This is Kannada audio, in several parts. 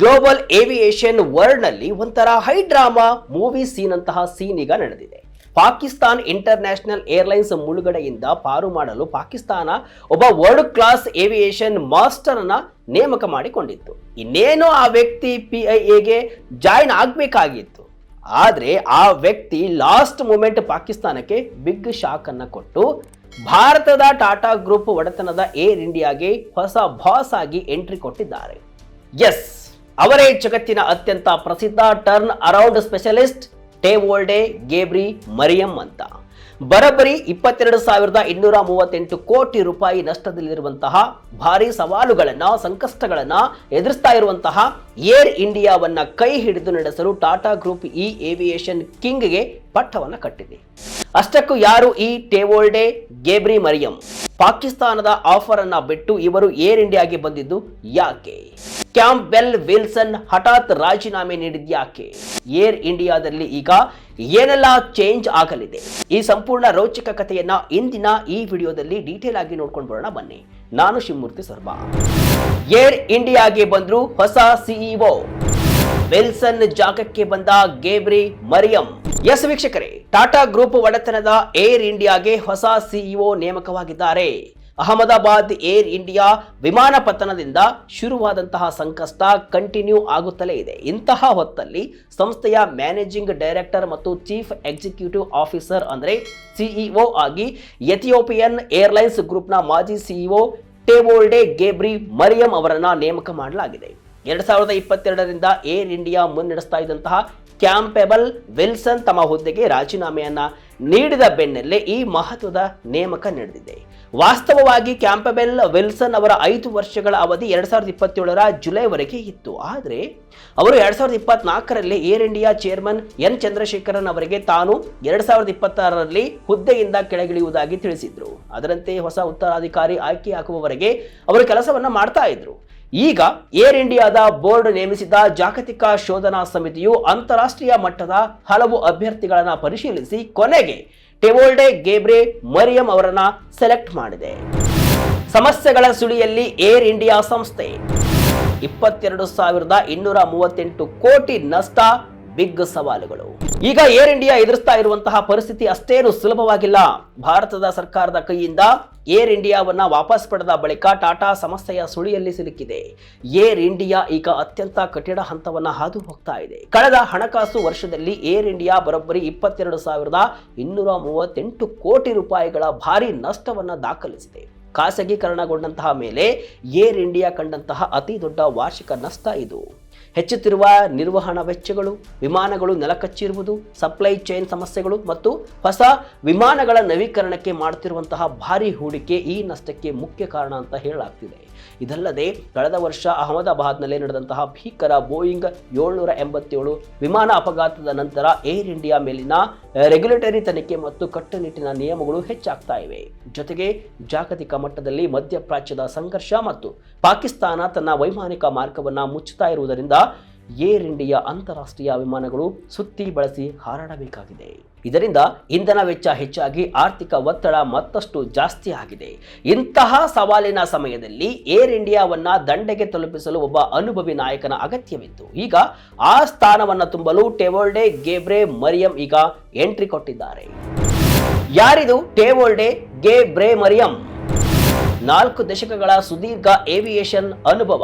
ಗ್ಲೋಬಲ್ ಏವಿಯೇಷನ್ ವರ್ಲ್ಡ್ನಲ್ಲಿ ಒಂಥರ ಹೈ ಡ್ರಾಮಾ ಮೂವಿ ಸೀನ್ ಅಂತಹ ಸೀನ್ ಈಗ ನಡೆದಿದೆ. ಪಾಕಿಸ್ತಾನ್ ಇಂಟರ್ನ್ಯಾಷನಲ್ ಏರ್ಲೈನ್ಸ್ ಮುಳುಗಡೆಯಿಂದ ಪಾರು ಮಾಡಲು ಪಾಕಿಸ್ತಾನ ಒಬ್ಬ ವರ್ಲ್ಡ್ ಕ್ಲಾಸ್ ಏವಿಯೇಷನ್ ಮಾಸ್ಟರ್ ಅನ್ನ ನೇಮಕ ಮಾಡಿಕೊಂಡಿತ್ತು. ಇನ್ನೇನೋ ಆ ವ್ಯಕ್ತಿ PIAಗೆ ಜಾಯಿನ್ ಆಗಬೇಕಾಗಿತ್ತು. ಆದರೆ ಆ ವ್ಯಕ್ತಿ ಲಾಸ್ಟ್ ಮೂಮೆಂಟ್ ಪಾಕಿಸ್ತಾನಕ್ಕೆ ಬಿಗ್ ಶಾಕ್ ಅನ್ನ ಕೊಟ್ಟು ಭಾರತದ ಟಾಟಾ ಗ್ರೂಪ್ ಒಡೆತನದ ಏರ್ ಇಂಡಿಯಾಗೆ ಹೊಸ ಬಾಸ್ ಆಗಿ ಎಂಟ್ರಿ ಕೊಟ್ಟಿದ್ದಾರೆ. ಎಸ್, ಅವರೇ ಜಗತ್ತಿನ ಅತ್ಯಂತ ಪ್ರಸಿದ್ಧ ಟರ್ನ್ ಅರೌಂಡ್ ಸ್ಪೆಷಲಿಸ್ಟ್ ಟೇವೋಲ್ಡೆ ಗೇಬ್ರಿ ಮರಿಯಂ ಅಂತ. ಬರೋಬ್ಬರಿ 22,238 ಕೋಟಿ ರೂಪಾಯಿ ನಷ್ಟದಲ್ಲಿರುವಂತಹ ಭಾರಿ ಸವಾಲುಗಳನ್ನ ಸಂಕಷ್ಟಗಳನ್ನ ಎದುರಿಸ್ತಾ ಇರುವಂತಹ ಏರ್ ಇಂಡಿಯಾವನ್ನ ಕೈ ಹಿಡಿದು ನಡೆಸಲು ಟಾಟಾ ಗ್ರೂಪ್ ಈ ಏವಿಯೇಷನ್ ಕಿಂಗ್ಗೆ ಪಟ್ಟವನ್ನ ಕಟ್ಟಿದೆ. ಅಷ್ಟಕ್ಕೂ ಯಾರು ಈ ಟೇವೋಲ್ಡೆ ಗೇಬ್ರಿ ಮರಿಯಂ? ಪಾಕಿಸ್ತಾನದ ಆಫರ್ ಅನ್ನ ಬಿಟ್ಟು ಇವರು ಏರ್ ಇಂಡಿಯಾಗೆ ಬಂದಿದ್ದು ಯಾಕೆ? ಕ್ಯಾಂಪ್ಬೆಲ್ ವಿಲ್ಸನ್ ಹಠಾತ್ ರಾಜೀನಾಮೆ ನೀಡಿದ್ಯಾಕೆ? ಏರ್ ಇಂಡಿಯಾದಲ್ಲಿ ಈಗ ಏನೆಲ್ಲ ಚೇಂಜ್ ಆಗಲಿದೆ? ಈ ಸಂಪೂರ್ಣ ರೋಚಕ ಕಥೆಯನ್ನ ಇಂದಿನ ಈ ವಿಡಿಯೋದಲ್ಲಿ ಡೀಟೇಲ್ ಆಗಿ ನೋಡ್ಕೊಂಡು ಬರೋಣ ಬನ್ನಿ. ನಾನು ಶಿವಮೂರ್ತಿ ಸರ್ಬಾ. ಏರ್ ಇಂಡಿಯಾಗೆ ಬಂದ್ರು ಹೊಸ CEO. ವಿಲ್ಸನ್ ಜಾಗಕ್ಕೆ ಬಂದ ಗೇಬ್ರಿ ಮರಿಯಂ. ಎಸ್ ವೀಕ್ಷಕರೇ, ಟಾಟಾ ಗ್ರೂಪ್ ಒಡೆತನದ ಏರ್ ಇಂಡಿಯಾಗೆ ಹೊಸ CEO ನೇಮಕವಾಗಿದ್ದಾರೆ. ಅಹಮದಾಬಾದ್ ಏರ್ ಇಂಡಿಯಾ ವಿಮಾನ ಪತನದಿಂದ ಶುರುವಾದಂತಹ ಸಂಕಷ್ಟ ಕಂಟಿನ್ಯೂ ಆಗುತ್ತಲೇ ಇದೆ. ಇಂತಹ ಹೊತ್ತಲ್ಲಿ ಸಂಸ್ಥೆಯ ಮ್ಯಾನೇಜಿಂಗ್ ಡೈರೆಕ್ಟರ್ ಮತ್ತು ಚೀಫ್ ಎಕ್ಸಿಕ್ಯೂಟಿವ್ ಆಫೀಸರ್ ಅಂದ್ರೆ CEO ಆಗಿ ಎಥಿಯೋಪಿಯನ್ ಏರ್ಲೈನ್ಸ್ ಗ್ರೂಪ್ನ ಮಾಜಿ CEO ಟೇವೋಲ್ಡೆ ಗೇಬ್ರಿ ಮರಿಯಂ ಅವರನ್ನ ನೇಮಕ ಮಾಡಲಾಗಿದೆ. 2022ರಿಂದ ಏರ್ ಇಂಡಿಯಾ ಮುನ್ನಡೆಸ್ತಾ ಇದ್ದಂತಹ ಕ್ಯಾಂಪೆಬಲ್ ವಿಲ್ಸನ್ ತಮ್ಮ ಹುದ್ದೆಗೆ ರಾಜೀನಾಮೆಯನ್ನ ನೀಡಿದ ಬೆನ್ನಲ್ಲೇ ಈ ಮಹತ್ವದ ನೇಮಕ ನಡೆದಿದೆ. ವಾಸ್ತವವಾಗಿ ಕ್ಯಾಂಪೆಬಲ್ ವಿಲ್ಸನ್ ಅವರ 5 ವರ್ಷಗಳ ಅವಧಿ 2027ರ ಜುಲೈವರೆಗೆ ಇತ್ತು. ಆದರೆ ಅವರು 2024ರಲ್ಲಿ Air India chairman N Chandrasekaran ಅವರಿಗೆ ತಾನು 2026ರಲ್ಲಿ ಹುದ್ದೆಯಿಂದ ಕೆಳಗಿಳಿಯುವುದಾಗಿ ತಿಳಿಸಿದ್ರು. ಅದರಂತೆ ಹೊಸ ಉತ್ತರಾಧಿಕಾರಿ ಆಯ್ಕೆಯಾಗುವವರೆಗೆ ಅವರು ಕೆಲಸವನ್ನ ಮಾಡ್ತಾ ಇದ್ರು. ಈಗ ಏರ್ ಇಂಡಿಯಾದ ಬೋರ್ಡ್ ನೇಮಿಸಿದ ಜಾಗತಿಕ ಶೋಧನಾ ಸಮಿತಿಯು ಅಂತಾರಾಷ್ಟ್ರೀಯ ಮಟ್ಟದ ಹಲವು ಅಭ್ಯರ್ಥಿಗಳನ್ನ ಪರಿಶೀಲಿಸಿ ಕೊನೆಗೆ ಟೇವೋಲ್ಡೆ ಗೇಬ್ರೆ ಮರಿಯಂ ಅವರನ್ನ ಸೆಲೆಕ್ಟ್ ಮಾಡಿದೆ. ಸಮಸ್ಯೆಗಳ ಸುಳಿಯಲ್ಲಿ ಏರ್ ಇಂಡಿಯಾ ಸಂಸ್ಥೆ. 22,238 ಕೋಟಿ ನಷ್ಟ, ಬಿಗ್ ಸವಾಲುಗಳು. ಈಗ ಏರ್ ಇಂಡಿಯಾ ಎದುರಿಸ್ತಾ ಇರುವಂತಹ ಪರಿಸ್ಥಿತಿ ಅಷ್ಟೇನು ಸುಲಭವಾಗಿಲ್ಲ. ಭಾರತದ ಸರ್ಕಾರದ ಕೈಯಿಂದ ಏರ್ ಇಂಡಿಯಾವನ್ನ ವಾಪಸ್ ಪಡೆದ ಬಳಿಕ ಟಾಟಾ ಸಮಸ್ಯೆಯ ಸುಳಿಯಲ್ಲಿ ಸಿಲುಕಿದೆ. ಏರ್ ಇಂಡಿಯಾ ಈಗ ಅತ್ಯಂತ ಕಠಿಣ ಹಂತವನ್ನ ಹಾದು ಹೋಗ್ತಾ ಇದೆ. ಕಳೆದ ಹಣಕಾಸು ವರ್ಷದಲ್ಲಿ ಏರ್ ಇಂಡಿಯಾ ಬರೋಬ್ಬರಿ 22,238 ಕೋಟಿ ರೂಪಾಯಿಗಳ ಭಾರಿ ನಷ್ಟವನ್ನ ದಾಖಲಿಸಿದೆ. ಖಾಸಗೀಕರಣಗೊಂಡಂತಹ ಮೇಲೆ ಏರ್ ಇಂಡಿಯಾ ಕಂಡಂತಹ ಅತಿ ದೊಡ್ಡ ವಾರ್ಷಿಕ ನಷ್ಟ ಇದು. ಹೆಚ್ಚುತ್ತಿರುವ ನಿರ್ವಹಣಾ ವೆಚ್ಚಗಳು, ವಿಮಾನಗಳು ನೆಲಕಚ್ಚಿರುವುದು, ಸಪ್ಲೈ ಚೈನ್ ಸಮಸ್ಯೆಗಳು ಮತ್ತು ಹೊಸ ವಿಮಾನಗಳ ನವೀಕರಣಕ್ಕೆ ಮಾಡುತ್ತಿರುವಂತಹ ಭಾರಿ ಹೂಡಿಕೆ ಈ ನಷ್ಟಕ್ಕೆ ಮುಖ್ಯ ಕಾರಣ ಅಂತ ಹೇಳಲಾಗ್ತಿದೆ. ಇದಲ್ಲದೆ ಕಳೆದ ವರ್ಷ ಅಹಮದಾಬಾದ್ನಲ್ಲಿ ನಡೆದಂತಹ ಭೀಕರ ಬೋಯಿಂಗ್ 787 ವಿಮಾನ ಅಪಘಾತದ ನಂತರ ಏರ್ ಇಂಡಿಯಾ ಮೇಲಿನ ರೆಗ್ಯುಲೇಟರಿ ತನಿಖೆ ಮತ್ತು ಕಟ್ಟುನಿಟ್ಟಿನ ನಿಯಮಗಳು ಹೆಚ್ಚಾಗ್ತಾ ಇವೆ. ಜೊತೆಗೆ ಜಾಗತಿಕ ಮಟ್ಟದಲ್ಲಿ ಮಧ್ಯಪ್ರಾಚ್ಯದ ಸಂಘರ್ಷ ಮತ್ತು ಪಾಕಿಸ್ತಾನ ತನ್ನ ವೈಮಾನಿಕ ಮಾರ್ಗವನ್ನ ಮುಚ್ಚುತ್ತಾ ಇರುವುದರಿಂದ ಏರ್ ಇಂಡಿಯಾ ಅಂತಾರಾಷ್ಟ್ರೀಯ ವಿಮಾನಗಳು ಸುತ್ತಿ ಬಳಸಿ ಹಾರಾಡಬೇಕಾಗಿದೆ. ಇದರಿಂದ ಇಂಧನ ವೆಚ್ಚ ಹೆಚ್ಚಾಗಿ ಆರ್ಥಿಕ ಒತ್ತಡ ಮತ್ತಷ್ಟು ಜಾಸ್ತಿ ಆಗಿದೆ. ಇಂತಹ ಸವಾಲಿನ ಸಮಯದಲ್ಲಿ ಏರ್ ಇಂಡಿಯಾವನ್ನ ದಂಡೆಗೆ ತಲುಪಿಸಲು ಒಬ್ಬ ಅನುಭವಿ ನಾಯಕನ ಅಗತ್ಯವಿತ್ತು. ಈಗ ಆ ಸ್ಥಾನವನ್ನ ತುಂಬಲು ಟೇವೋಲ್ಡೆ ಗೇಬ್ರೆ ಮರಿಯಂ ಈಗ ಎಂಟ್ರಿ ಕೊಟ್ಟಿದ್ದಾರೆ. ಯಾರಿದು ಟೇವೋಲ್ಡೆ ಗೇಬ್ರೆ ಮರಿಯಂ? 4 ದಶಕಗಳ ಸುದೀರ್ಘ ಏವಿಯೇಷನ್ ಅನುಭವ.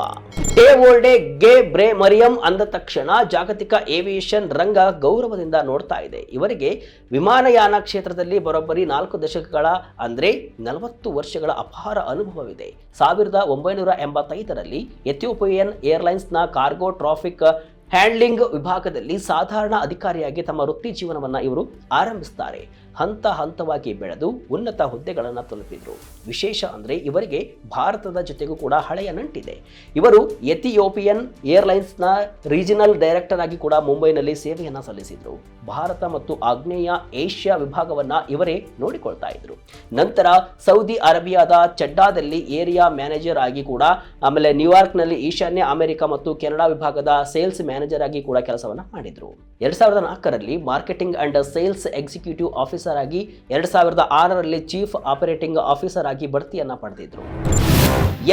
ಟೇವೋಲ್ಡೆ ಗೇಬ್ರೆ ಮರಿಯಂ ಅಂದ ತಕ್ಷಣ ಜಾಗತಿಕ ಏವಿಯೇಷನ್ ರಂಗ ಗೌರವದಿಂದ ನೋಡ್ತಾ ಇದೆ. ಇವರಿಗೆ ವಿಮಾನಯಾನ ಕ್ಷೇತ್ರದಲ್ಲಿ ಬರೋಬ್ಬರಿ 4 ದಶಕಗಳ ಅಂದ್ರೆ 40 ವರ್ಷಗಳ ಅಪಾರ ಅನುಭವವಿದೆ. 1985ರಲ್ಲಿ ಎಥಿಯೋಪಿಯನ್ ಏರ್ಲೈನ್ಸ್ನ ಕಾರ್ಗೋ ಟ್ರಾಫಿಕ್ ಹ್ಯಾಂಡ್ಲಿಂಗ್ ವಿಭಾಗದಲ್ಲಿ ಸಾಧಾರಣ ಅಧಿಕಾರಿಯಾಗಿ ತಮ್ಮ ವೃತ್ತಿ ಜೀವನವನ್ನ ಇವರು ಆರಂಭಿಸ್ತಾರೆ. ಹಂತ ಹಂತವಾಗಿ ಬೆಳೆದು ಉನ್ನತ ಹುದ್ದೆಗಳನ್ನು ತಲುಪಿದ್ರು. ವಿಶೇಷ ಅಂದ್ರೆ ಇವರಿಗೆ ಭಾರತದ ಜೊತೆಗೂ ಕೂಡ ಹಳೆಯ ನಂಟಿದೆ. ಇವರು ಎಥಿಯೋಪಿಯನ್ ಏರ್ಲೈನ್ಸ್ನ ರೀಜನಲ್ ಡೈರೆಕ್ಟರ್ ಆಗಿ ಕೂಡ ಮುಂಬೈನಲ್ಲಿ ಸೇವೆಯನ್ನ ಸಲ್ಲಿಸಿದ್ರು. ಭಾರತ ಮತ್ತು ಆಗ್ನೇಯ ಏಷ್ಯಾ ವಿಭಾಗವನ್ನ ಇವರೇ ನೋಡಿಕೊಳ್ತಾ ಇದ್ರು. ನಂತರ ಸೌದಿ ಅರೇಬಿಯಾದ ಚೆಡ್ಡಾದಲ್ಲಿ ಏರಿಯಾ ಮ್ಯಾನೇಜರ್ ಆಗಿ ಕೂಡ, ಆಮೇಲೆ ನ್ಯೂಯಾರ್ಕ್ನಲ್ಲಿ ಈಶಾನ್ಯ ಅಮೆರಿಕ ಮತ್ತು ಕೆನಡಾ ವಿಭಾಗದ ಸೇಲ್ಸ್ ಮ್ಯಾನೇಜರ್ ಆಗಿ ಕೂಡ ಕೆಲಸವನ್ನ ಮಾಡಿದ್ರು. 2004ರಲ್ಲಿ marketing and sales executive officer ಆಗಿ, 2006ರಲ್ಲಿ ಚೀಫ್ ಆಪರೇಟಿಂಗ್ ಆಫೀಸರ್ ಆಗಿ ಬಡ್ತಿಯನ್ನ ಪಡೆದಿದ್ರು.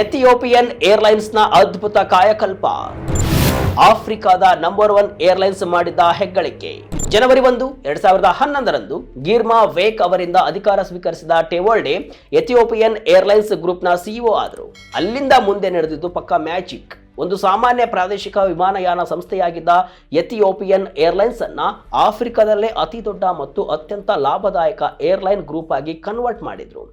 ಎಥಿಯೋಪಿಯನ್ ಏರ್ಲೈನ್ಸ್ನ ಅದ್ಭುತ ಕಾಯಕಲ್ಪ. ಆಫ್ರಿಕಾದ ನಂಬರ್ 1 ಏರ್ಲೈನ್ಸ್ ಮಾಡಿದ್ದ ಹೆಗ್ಗಳಿಕೆ. ಜನವರಿ 1, 2011ರಂದು ಗಿರ್ಮಾ ವೇಕ್ ಅವರಿಂದ ಅಧಿಕಾರ ಸ್ವೀಕರಿಸಿದ ಟೆವೋಲ್ಡೆ ಎಥಿಯೋಪಿಯನ್ ಏರ್ಲೈನ್ಸ್ ಗ್ರೂಪ್ನ ಸಿಇಒ ಆದರು. ಅಲ್ಲಿಂದ ಮುಂದೆ ನಡೆದಿದ್ದು ಪಕ್ಕಾ ಮ್ಯಾಜಿಕ್. ಒಂದು ಸಾಮಾನ್ಯ ಪ್ರಾದೇಶಿಕ ವಿಮಾನಯಾನ ಸಂಸ್ಥೆಯಾಗಿದ್ದ ಎಥಿಯೋಪಿಯನ್ ಏರ್ಲೈನ್ಸ್ ಅನ್ನ ಆಫ್ರಿಕಾದಲ್ಲೇ ಅತಿ ದೊಡ್ಡ ಮತ್ತು ಅತ್ಯಂತ ಲಾಭದಾಯಕ ಏರ್ಲೈನ್ ಗ್ರೂಪ್ ಆಗಿ ಕನ್ವರ್ಟ್ ಮಾಡಿದ್ರು.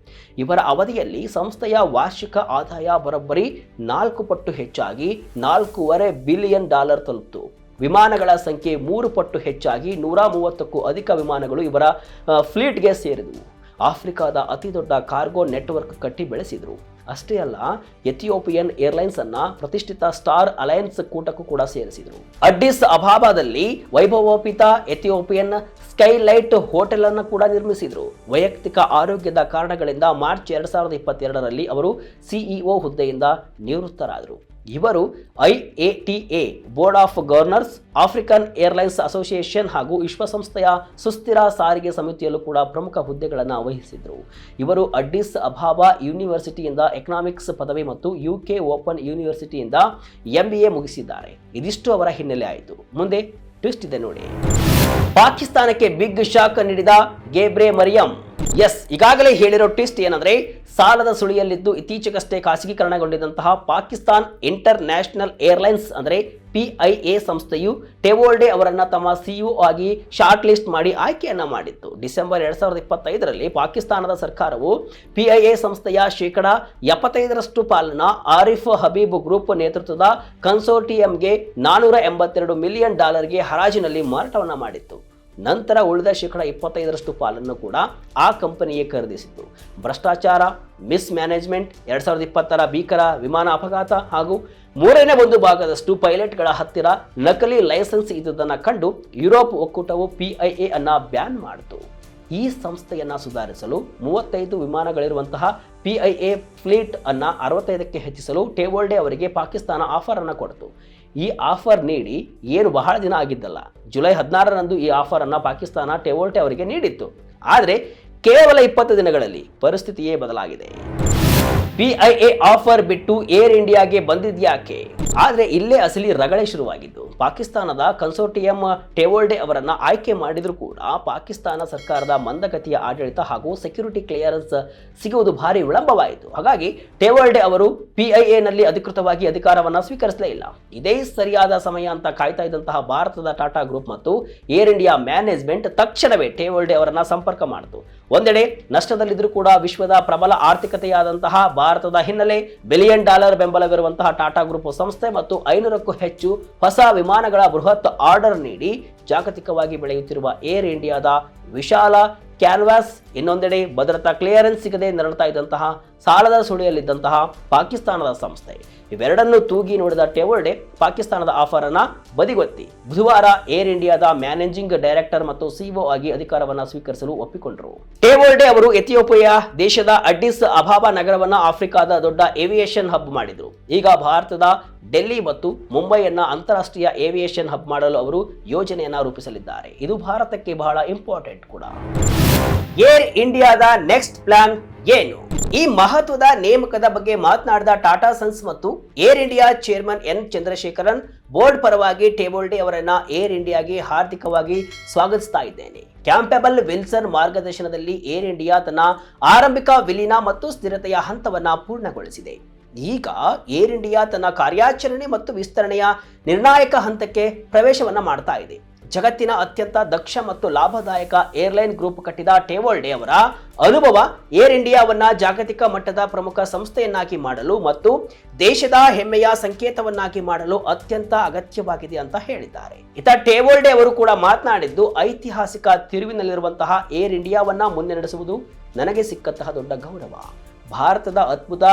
ಇವರ ಅವಧಿಯಲ್ಲಿ ಸಂಸ್ಥೆಯ ವಾರ್ಷಿಕ ಆದಾಯ ಬರೋಬ್ಬರಿ 4 ಪಟ್ಟು ಹೆಚ್ಚಾಗಿ $4.5 ಬಿಲಿಯನ್ ತಲುಪಿತು. ವಿಮಾನಗಳ ಸಂಖ್ಯೆ 3 ಪಟ್ಟು ಹೆಚ್ಚಾಗಿ 130ಕ್ಕೂ ಅಧಿಕ ವಿಮಾನಗಳು ಇವರ ಫ್ಲೀಟ್ಗೆ ಸೇರಿದವು. ಆಫ್ರಿಕಾದ ಅತಿ ದೊಡ್ಡ ಕಾರ್ಗೋ ನೆಟ್ವರ್ಕ್ ಕಟ್ಟಿ ಬೆಳೆಸಿದ್ರು. ಅಷ್ಟೇ ಅಲ್ಲ, ಎಥಿಯೋಪಿಯನ್ ಏರ್ಲೈನ್ಸ್ ಅನ್ನ ಪ್ರತಿಷ್ಠಿತ ಸ್ಟಾರ್ ಅಲಯನ್ಸ್ ಕೂಟಕ್ಕೂ ಕೂಡ ಸೇರಿಸಿದರು. ಅಡ್ಡಿಸ್ ಅಬಾಬಾದಲ್ಲಿ ವೈಭವೋಪೇತ ಎಥಿಯೋಪಿಯನ್ ಸ್ಕೈಲೈಟ್ ಹೋಟೆಲ್ ಅನ್ನು ಕೂಡ ನಿರ್ಮಿಸಿದರು. ವೈಯಕ್ತಿಕ ಆರೋಗ್ಯದ ಕಾರಣಗಳಿಂದ ಮಾರ್ಚ್ 2022ರಲ್ಲಿ ಅವರು ಸಿಇಒ ಹುದ್ದೆಯಿಂದ ನಿವೃತ್ತರಾದರು. ಇವರು IATA board of governors, African airlines association ಹಾಗೂ ವಿಶ್ವಸಂಸ್ಥೆಯ ಸುಸ್ಥಿರ ಸಾರಿಗೆ ಸಮಿತಿಯಲ್ಲೂ ಕೂಡ ಪ್ರಮುಖ ಹುದ್ದೆಗಳನ್ನು ವಹಿಸಿದರು. ಇವರು ಅಡ್ಡಿಸ್ ಅಬಾಬಾ ಯೂನಿವರ್ಸಿಟಿಯಿಂದ ಎಕನಾಮಿಕ್ಸ್ ಪದವಿ ಮತ್ತು UK ಓಪನ್ ಯೂನಿವರ್ಸಿಟಿಯಿಂದ MBA ಮುಗಿಸಿದ್ದಾರೆ. ಇದಿಷ್ಟು ಅವರ ಹಿನ್ನೆಲೆ ಆಯಿತು. ಮುಂದೆ ಟ್ವಿಸ್ಟ್ ಇದೆ ನೋಡಿ. ಪಾಕಿಸ್ತಾನಕ್ಕೆ ಬಿಗ್ ಶಾಕ್ ನೀಡಿದ ಗೆಬ್ರೆ ಮರಿಯಂ. ಎಸ್, ಈಗಾಗಲೇ ಹೇಳಿರೋ ಟ್ವಿಸ್ಟ್ ಏನಂದ್ರೆ, ಸಾಲದ ಸುಳಿಯಲ್ಲಿದ್ದು ಇತ್ತೀಚೆಗಷ್ಟೇ ಖಾಸಗೀಕರಣಗೊಂಡಿದ್ದಂತಹ ಪಾಕಿಸ್ತಾನ್ ಇಂಟರ್ ನ್ಯಾಷನಲ್ ಏರ್ಲೈನ್ಸ್ ಅಂದರೆ PIA ಸಂಸ್ಥೆಯು ಟೆವೋಲ್ಡೆ ಅವರನ್ನ ತಮ್ಮ ಸಿಇಒ ಆಗಿ ಶಾರ್ಟ್ ಲಿಸ್ಟ್ ಮಾಡಿ ಆಯ್ಕೆಯನ್ನ ಮಾಡಿತ್ತು. ಡಿಸೆಂಬರ್ 2025ರಲ್ಲಿ ಪಾಕಿಸ್ತಾನದ ಸರ್ಕಾರವು PIA ಸಂಸ್ಥೆಯ ಶೇಕಡ 75ರಷ್ಟು ಪಾಲನ್ನ ಆರಿಫ್ ಹಬೀಬ್ ಗ್ರೂಪ್ ನೇತೃತ್ವದ ಕನ್ಸೋರ್ಟಿಯಂಗೆ $482 ಮಿಲಿಯನ್ ಹರಾಜಿನಲ್ಲಿ ಮಾರಾಟವನ್ನ ಮಾಡಿತ್ತು. ನಂತರ ಉಳಿದ ಶೇಕಡ 25ರಷ್ಟು ಪಾಲನ್ನು ಕೂಡ ಆ ಕಂಪನಿಯೇ ಖರೀದಿಸಿತ್ತು. ಭ್ರಷ್ಟಾಚಾರ, ಮಿಸ್ ಮ್ಯಾನೇಜ್ಮೆಂಟ್, 2020ರ ಭೀಕರ ವಿಮಾನ ಅಪಘಾತ ಹಾಗೂ 1/3 ಭಾಗದಷ್ಟು ಪೈಲಟ್ಗಳ ಹತ್ತಿರ ನಕಲಿ ಲೈಸೆನ್ಸ್ ಇದ್ದುದನ್ನು ಕಂಡು ಯುರೋಪ್ ಒಕ್ಕೂಟವು PIA ಅನ್ನ ಬ್ಯಾನ್ ಮಾಡಿತು. ಈ ಸಂಸ್ಥೆಯನ್ನ ಸುಧಾರಿಸಲು 35 ವಿಮಾನಗಳಿರುವಂತಹ PIA ಫ್ಲೀಟ್ ಅನ್ನ 65ಕ್ಕೆ ಹೆಚ್ಚಿಸಲು ಟೆವೋಲ್ಡೆ ಅವರಿಗೆ ಪಾಕಿಸ್ತಾನ ಆಫರ್ ಅನ್ನ ಕೊಡ್ತು. ಈ ಆಫರ್ ನೀಡಿ ಏನು ಬಹಳ ದಿನ ಆಗಿದ್ದಲ್ಲ, ಜುಲೈ 16ರಂದು ಈ ಆಫರ್ ಅನ್ನ ಪಾಕಿಸ್ತಾನ ಟೆವೋಲ್ಡೆ ಅವರಿಗೆ ನೀಡಿತ್ತು. ಆದರೆ ಕೇವಲ 20 ದಿನಗಳಲ್ಲಿ ಪರಿಸ್ಥಿತಿಯೇ ಬದಲಾಗಿದೆ. PIA ಆಫರ್ ಬಿಟ್ಟು ಏರ್ ಇಂಡಿಯಾಗೆ ಬಂದಿದ್ಯಾಕೆ? ಆದರೆ ಇಲ್ಲೇ ಅಸಲಿ ರಗಳೆ ಶುರುವಾಗಿದ್ದು. ಪಾಕಿಸ್ತಾನದ ಕನ್ಸೋರ್ಟಿಯಂ ಟೆವೋಲ್ಡೆ ಅವರನ್ನ ಆಯ್ಕೆ ಮಾಡಿದ್ರು ಕೂಡ ಪಾಕಿಸ್ತಾನ ಸರ್ಕಾರದ ಮಂದಗತಿಯ ಆಡಳಿತ ಹಾಗೂ ಸೆಕ್ಯೂರಿಟಿ ಕ್ಲಿಯರೆನ್ಸ್ ಸಿಗುವುದು ಭಾರಿ ವಿಳಂಬವಾಯಿತು. ಹಾಗಾಗಿ ಟೆವೋಲ್ಡೆ ಅವರು PIA ನಲ್ಲಿ ಅಧಿಕೃತವಾಗಿ ಅಧಿಕಾರವನ್ನ ಸ್ವೀಕರಿಸಲೇ ಇಲ್ಲ. ಇದೇ ಸರಿಯಾದ ಸಮಯ ಅಂತ ಕಾಯ್ತಾ ಇದ್ದಂತಹ ಭಾರತದ ಟಾಟಾ ಗ್ರೂಪ್ ಮತ್ತು ಏರ್ ಇಂಡಿಯಾ ಮ್ಯಾನೇಜ್ಮೆಂಟ್ ತಕ್ಷಣವೇ ಟೆವೋಲ್ಡೆ ಅವರನ್ನ ಸಂಪರ್ಕ ಮಾಡಿತು. ಒಂದೆಡೆ ನಷ್ಟದಲ್ಲಿದ್ದರೂ ಕೂಡ ವಿಶ್ವದ ಪ್ರಬಲ ಆರ್ಥಿಕತೆಯಾದಂತಹ ಭಾರತದ ಹಿನ್ನೆಲೆ $1 ಬಿಲಿಯನ್ ಬೆಂಬಲವಿರುವಂತಹ ಟಾಟಾ ಗ್ರೂಪ್ ಸಂಸ್ಥೆ ಮತ್ತು 500ಕ್ಕೂ ಹೆಚ್ಚು ಹೊಸ ವಿಮಾನಗಳ ಬೃಹತ್ ಆರ್ಡರ್ ನೀಡಿ ಜಾಗತಿಕವಾಗಿ ಬೆಳೆಯುತ್ತಿರುವ ಏರ್ ಇಂಡಿಯಾದ ವಿಶಾಲ ಕ್ಯಾನ್ವಾಸ್, ಇನ್ನೊಂದೆಡೆ ಭದ್ರತಾ ಕ್ಲಿಯರೆನ್ಸ್ ಸಿಗದೆ ನರಳುತ್ತಾ ಇದ್ದಂತಹ ಸಾಲದ ಸುಳಿಯಲ್ಲಿದ್ದಂತಹ ಪಾಕಿಸ್ತಾನದ ಸಂಸ್ಥೆ, ಇವೆರಡನ್ನು ತೂಗಿ ನೋಡಿದ ಟೆವೋಲ್ಡೆ ಪಾಕಿಸ್ತಾನದ ಆಫರ್ ಅನ್ನ ಬದಿಗೊತ್ತಿ ಬುಧವಾರ ಏರ್ ಇಂಡಿಯಾದ ಮ್ಯಾನೇಜಿಂಗ್ ಡೈರೆಕ್ಟರ್ ಮತ್ತು ಸಿಇಒ ಆಗಿ ಅಧಿಕಾರವನ್ನ ಸ್ವೀಕರಿಸಲು ಒಪ್ಪಿಕೊಂಡರು. ಟೆವೋಲ್ಡೆ ಅವರು ಎಥಿಯೋಪಿಯಾ ದೇಶದ ಅಡ್ಡಿಸ್ ಅಬಾಬಾ ನಗರವನ್ನ ಆಫ್ರಿಕಾದ ದೊಡ್ಡ ಏವಿಯೇಷನ್ ಹಬ್ ಮಾಡಿದ್ರು. ಈಗ ಭಾರತದ ಡೆಲ್ಲಿ ಮತ್ತು ಮುಂಬೈಯನ್ನ ಅಂತಾರಾಷ್ಟ್ರೀಯ ಏವಿಯೇಷನ್ ಹಬ್ ಮಾಡಲು ಅವರು ಯೋಜನೆಯನ್ನ ರೂಪಿಸಲಿದ್ದಾರೆ. ಇದು ಭಾರತಕ್ಕೆ ಬಹಳ ಇಂಪಾರ್ಟೆಂಟ್ ಕೂಡ. ಏರ್ ಇಂಡಿಯಾದ ನೆಕ್ಸ್ಟ್ ಪ್ಲಾನ್ ಏನು? ಈ ಮಹತ್ವದ ನೇಮಕದ ಬಗ್ಗೆ ಮಾತನಾಡಿದ ಟಾಟಾ ಸನ್ಸ್ ಮತ್ತು air India chairman N Chandrasekharan, board ಪರವಾಗಿ ಟೆವೋಲ್ಡೆ ಅವರನ್ನ ಏರ್ ಇಂಡಿಯಾಗೆ ಹಾರ್ದಿಕವಾಗಿ ಸ್ವಾಗತಿಸ್ತಾ ಇದ್ದೇನೆ. ಕ್ಯಾಂಪಬೆಲ್ ವಿಲ್ಸನ್ ಮಾರ್ಗದರ್ಶನದಲ್ಲಿ ಏರ್ ಇಂಡಿಯಾ ತನ್ನ ಆರಂಭಿಕ ವಿಲೀನ ಮತ್ತು ಸ್ಥಿರತೆಯ ಹಂತವನ್ನ ಪೂರ್ಣಗೊಳಿಸಿದೆ. ಈಗ ಏರ್ ಇಂಡಿಯಾ ತನ್ನ ಕಾರ್ಯಾಚರಣೆ ಮತ್ತು ವಿಸ್ತರಣೆಯ ನಿರ್ಣಾಯಕ ಹಂತಕ್ಕೆ ಪ್ರವೇಶವನ್ನ ಮಾಡ್ತಾ ಇದೆ. ಜಗತ್ತಿನ ಅತ್ಯಂತ ದಕ್ಷ ಮತ್ತು ಲಾಭದಾಯಕ ಏರ್ಲೈನ್ ಗ್ರೂಪ್ ಕಟ್ಟಿದ ಟೆವೋಲ್ಡೆ ಅವರ ಅನುಭವ ಏರ್ ಇಂಡಿಯಾವನ್ನ ಜಾಗತಿಕ ಮಟ್ಟದ ಪ್ರಮುಖ ಸಂಸ್ಥೆಯನ್ನಾಗಿ ಮಾಡಲು ಮತ್ತು ದೇಶದ ಹೆಮ್ಮೆಯ ಸಂಕೇತವನ್ನಾಗಿ ಮಾಡಲು ಅತ್ಯಂತ ಅಗತ್ಯವಾಗಿದೆ ಅಂತ ಹೇಳಿದ್ದಾರೆ. ಇತ್ತ ಟೆವೋಲ್ಡೆ ಅವರು ಕೂಡ ಮಾತನಾಡಿದ್ದು, ಐತಿಹಾಸಿಕ ತಿರುವಿನಲ್ಲಿರುವಂತಹ ಏರ್ ಇಂಡಿಯಾವನ್ನ ಮುಂದೆ ನಡೆಸುವುದು ನನಗೆ ಸಿಕ್ಕಂತಹ ದೊಡ್ಡ ಗೌರವ. ಭಾರತದ ಅದ್ಭುತ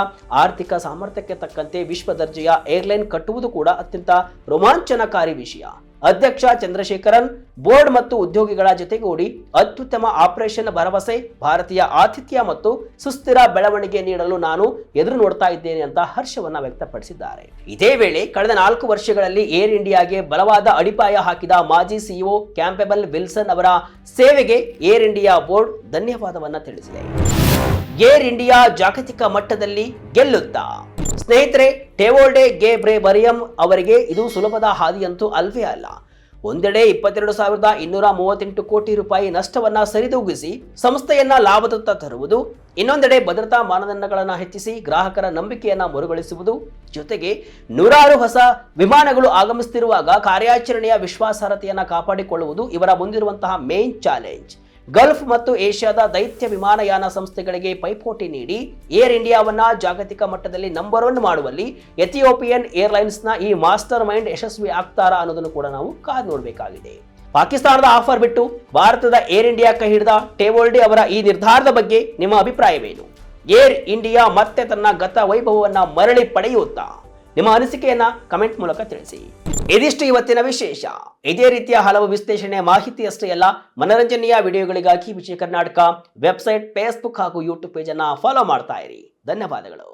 ಆರ್ಥಿಕ ಸಾಮರ್ಥ್ಯಕ್ಕೆ ತಕ್ಕಂತೆ ವಿಶ್ವ ದರ್ಜೆಯ ಏರ್ಲೈನ್ ಕಟ್ಟುವುದು ಕೂಡ ಅತ್ಯಂತ ರೋಮಾಂಚನಕಾರಿ ವಿಷಯ. ಅಧ್ಯಕ್ಷ ಚಂದ್ರಶೇಖರನ್ ಬೋರ್ಡ್ ಮತ್ತು ಉದ್ಯೋಗಿಗಳ ಜೊತೆಗೂಡಿ ಅತ್ಯುತ್ತಮ ಆಪರೇಷನ್ ಭರವಸೆ, ಭಾರತೀಯ ಆತಿಥ್ಯ ಮತ್ತು ಸುಸ್ಥಿರ ಬೆಳವಣಿಗೆ ನೀಡಲು ನಾನು ಎದುರು ನೋಡ್ತಾ ಇದ್ದೇನೆ ಅಂತ ಹರ್ಷವನ್ನ ವ್ಯಕ್ತಪಡಿಸಿದ್ದಾರೆ. ಇದೇ ವೇಳೆ ಕಳೆದ 4 ವರ್ಷಗಳಲ್ಲಿ ಏರ್ ಇಂಡಿಯಾಗೆ ಬಲವಾದ ಅಡಿಪಾಯ ಹಾಕಿದ ಮಾಜಿ ಸಿಇಒ ಕ್ಯಾಂಪಬೆಲ್ ವಿಲ್ಸನ್ ಅವರ ಸೇವೆಗೆ ಏರ್ ಇಂಡಿಯಾ ಬೋರ್ಡ್ ಧನ್ಯವಾದವನ್ನ ತಿಳಿಸಿದೆ. ಏರ್ ಇಂಡಿಯಾ ಜಾಗತಿಕ ಮಟ್ಟದಲ್ಲಿ ಗೆಲ್ಲುತ್ತಾ? ಸ್ನೇಹಿತರೆ, ಟೆವೋಲ್ಡೆ ಗೆಬ್ರೆಯೆಸಸ್ ಅವರಿಗೆ ಇದು ಸುಲಭದ ಹಾದಿಯಂತೂ ಅಲ್ವೇ ಅಲ್ಲ. ಒಂದೆಡೆ 22,238 ಕೋಟಿ ರೂಪಾಯಿ ನಷ್ಟವನ್ನ ಸರಿದೂಗಿಸಿ ಸಂಸ್ಥೆಯನ್ನ ಲಾಭದತ್ತ ತರುವುದು, ಇನ್ನೊಂದೆಡೆ ಭದ್ರತಾ ಮಾನದಂಡಗಳನ್ನು ಹೆಚ್ಚಿಸಿ ಗ್ರಾಹಕರ ನಂಬಿಕೆಯನ್ನ ಮರುಗಳಿಸುವುದು, ಜೊತೆಗೆ ನೂರಾರು ಹೊಸ ವಿಮಾನಗಳು ಆಗಮಿಸುತ್ತಿರುವಾಗ ಕಾರ್ಯಾಚರಣೆಯ ವಿಶ್ವಾಸಾರ್ಹತೆಯನ್ನ ಕಾಪಾಡಿಕೊಳ್ಳುವುದು ಇವರ ಮುಂದಿರುವಂತಹ ಮೇನ್ ಚಾಲೆಂಜ್. ಗಲ್ಫ್ ಮತ್ತು ಏಷ್ಯಾದ ದೈತ್ಯ ವಿಮಾನಯಾನ ಸಂಸ್ಥೆಗಳಿಗೆ ಪೈಪೋಟಿ ನೀಡಿ ಏರ್ ಇಂಡಿಯಾವನ್ನ ಜಾಗತಿಕ ಮಟ್ಟದಲ್ಲಿ ನಂಬರ್ 1 ಮಾಡುವಲ್ಲಿ ಎಥಿಯೋಪಿಯನ್ ಏರ್ಲೈನ್ಸ್ನ ಈ ಮಾಸ್ಟರ್ ಮೈಂಡ್ ಯಶಸ್ವಿ ಆಗ್ತಾರಾ ಅನ್ನೋದನ್ನು ಕೂಡ ನಾವು ಕಾದು ನೋಡಬೇಕಾಗಿದೆ. ಪಾಕಿಸ್ತಾನದ ಆಫರ್ ಬಿಟ್ಟು ಭಾರತದ ಏರ್ ಇಂಡಿಯಾ ಕೈ ಹಿಡಿದ ಟೆವೋಲ್ಡೆ ಅವರ ಈ ನಿರ್ಧಾರದ ಬಗ್ಗೆ ನಿಮ್ಮ ಅಭಿಪ್ರಾಯವೇನು? ಏರ್ ಇಂಡಿಯಾ ಮತ್ತೆ ತನ್ನ ಗತ ವೈಭವವನ್ನ ಮರಳಿ ಪಡೆಯುತ್ತಾ? ನಿಮ್ಮ ಅನಿಸಿಕೆಯನ್ನ ಕಮೆಂಟ್ ಮೂಲಕ ತಿಳಿಸಿ. ಇದಿಷ್ಟು ಇವತ್ತಿನ ವಿಶೇಷ. ಇದೇ ರೀತಿಯ ಹಲವು ವಿಶ್ಲೇಷಣೆ ಮಾಹಿತಿಯಷ್ಟೇ ಅಲ್ಲ, ಮನರಂಜನೆಯ ವಿಡಿಯೋಗಳಿಗಾಗಿ ವಿಜಯ ಕರ್ನಾಟಕ ವೆಬ್ಸೈಟ್, ಫೇಸ್ಬುಕ್ ಹಾಗೂ ಯೂಟ್ಯೂಬ್ ಪೇಜ್ ಅನ್ನ ಫಾಲೋ ಮಾಡ್ತಾ ಇರಿ. ಧನ್ಯವಾದಗಳು.